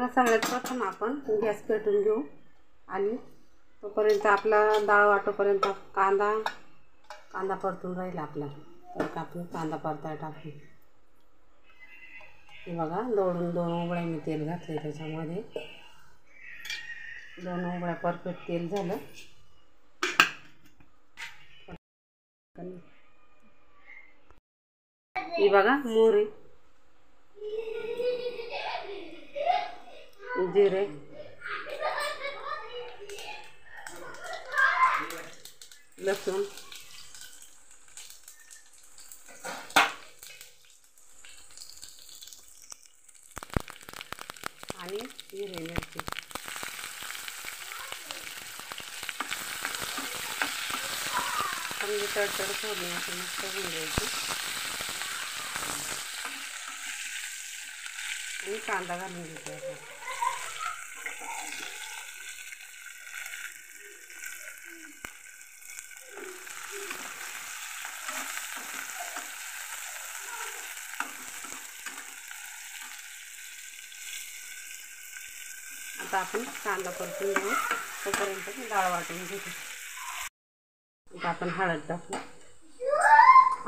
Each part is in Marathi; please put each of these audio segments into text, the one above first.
सगळ्यात प्रथम आपण गॅस पेटवून घेऊ आणि तोपर्यंत आपला डाळ वाटोपर्यंत कांदा परतून राहील आपला. तर आपण कांदा परताय टाकू. हे बघा, दोन उकळ्या मी तेल घातले त्याच्यामध्ये. 2 उकळ्या परफेक्ट तेल झालं. हे बघा, मोहरी, जिरे, लसूण, आणि हिरवी मिरची. चांगली तडतड फोडणी आपण मस्त होऊन द्यायची आणि कांदा घालून घ्यायचा. आता आपण कांदा परतून घेऊ. तोपर्यंत डाळ वाटून घेऊ. आता आपण हळद टाकू.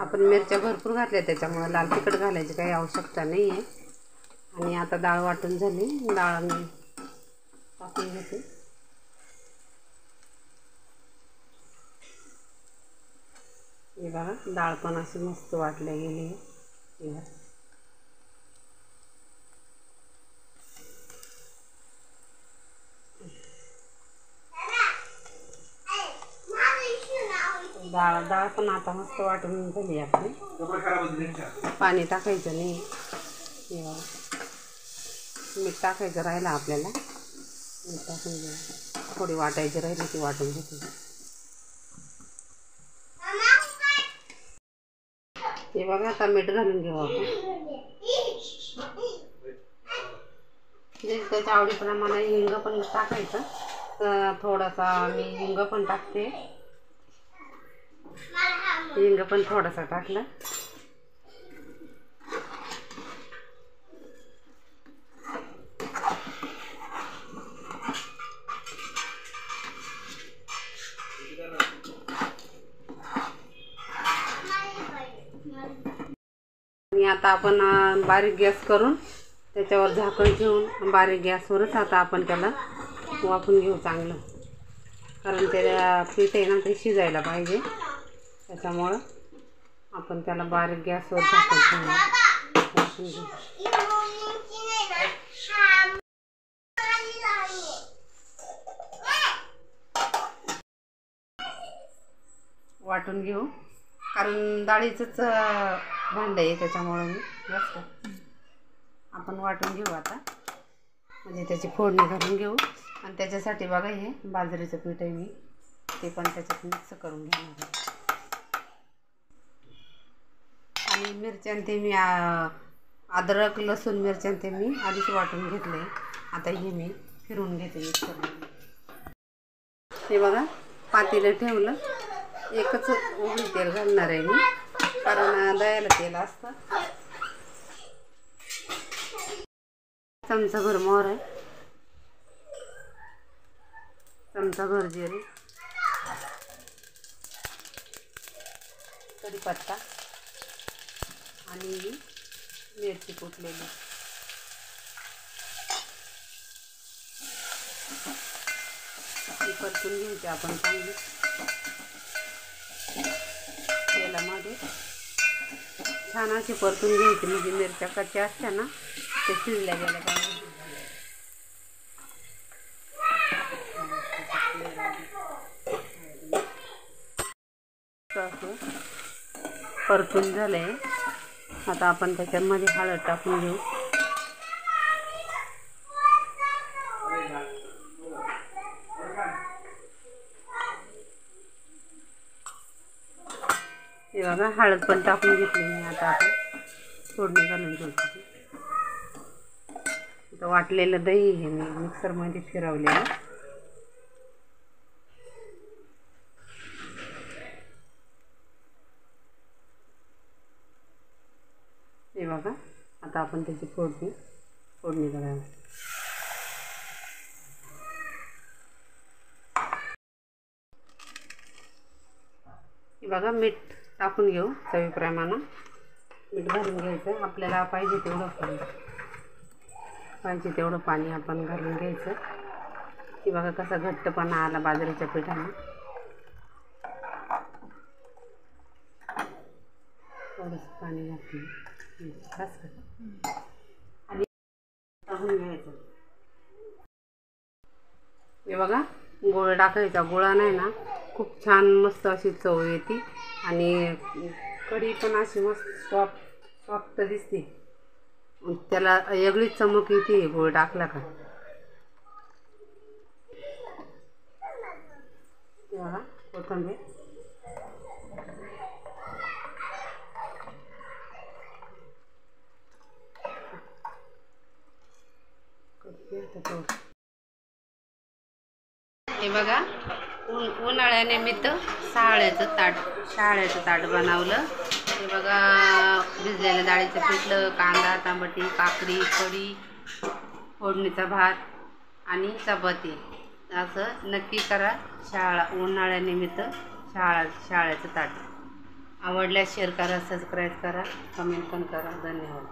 आपण मिरच्या भरपूर घातल्या त्याच्यामुळे लाल तिखट घालायची काही आवश्यकता नाही आहे. आणि आता डाळ वाटून झाली. डाळ मी टाकून घेते. हे बघा, डाळ पण अशी मस्त वाटल्या गेली आहे. डाळ पण आता मस्त वाटून झाली आपली. पाणी टाकायचं नाही. मीठ टाकायचं राहिलं आपल्याला. मीठ टाकून घेऊ. थोडी वाटायची राहिली ती वाटून घेते. हे बघा, आता मीठ घालून घेऊ आपण. त्याच्या आवडीप्रमाणे हिंग पण टाकायचं. तर थोडासा मी हिंग पण टाकते. हिंग पण थोडासा टाकला. आणि आता आपण बारीक गॅस करून त्याच्यावर झाकण ठेवून बारीक गॅसवरच आता आपण त्याला वाफून घेऊ चांगलं. कारण त्याला पीठ आहे ना, ते शिजायला पाहिजे. त्याच्यामुळं आपण त्याला बारीक गॅसवर झाकण ठेवून वाफून घेऊ. वाटून घेऊ. कारण डाळीचंच भांडं आहे त्याच्यामुळं मी जास्त आपण वाटून घेऊ आता. म्हणजे त्याची फोडणी घालून घेऊ. आणि त्याच्यासाठी बघा, हे बाजरीचं पीठ आहे मी ते पण त्याच्यात मिक्स करून घेणार आहे. आणि मिरच्यां ते मी अद्रक, लसूण, मिरच्यां ते मी आधीच वाटून घेतले. आता हे मी फिरवून घेते मिक्सरमध्ये. हे बघा, पातेलं ठेवलं. एकच उघडी तेल घालणार आहे मी, कारण दह्याला तेल असतं. चमचाभर मोहरी, चमचाभर जिरे, कढीपत्ता आणि मिरची कुटलेली. ती परतून घ्यायची आपण चांगली तेलामध्ये. छान अशी परतून घ्यायची. म्हणजे मिरच्या कच्च्या असत्या ना, ते शिजल्या गेल्या पाहिजे. परतून झाले. आता आपण त्याच्यामध्ये हळद टाकून घेऊ. हे बघा, हळद पण टाकून घेतली मी. आता आपण फोडणी घालून घेऊ. आता वाटलेलं दही हे मी मिक्सरमध्ये फिरवलेलं. हे बघा, आता आपण त्याची फोडणी करायला. बघा मीठ टाकून घेऊ चवीप्रमाणे. मीठ घालून घ्यायचं. आपल्याला पाहिजे तेवढं पाणी आपण घालून घ्यायचं. की बघा कसा घट्टपणा आला बाजरीच्या पिठाने. थोडंसं पाणी घातलं आणि टाकून घ्यायचं. हे बघा गोळ टाकायचा. गोळा नाही ना खूप छान मस्त अशी चव येते आणि कढी पण अशी मस्त सॉफ्ट दिसते. त्याला वेगळीच चमक येते गोळ टाकला का. बघा कोथिंबीर हे बघा उन्हाळ्यानिमित्त शहाळ्याचं ताट बनवलं. हे बघा भिजलेल्या डाळीचं पिठलं, कांदा, टमाटी, काकडी, कढी, फोडणीचा भात आणि चपाती. असं नक्की करा. उन्हाळ्यानिमित्त शहाळ्याचं ताट. आवडल्यास शेअर करा, सबस्क्राईब करा, कमेंट पण करा. धन्यवाद.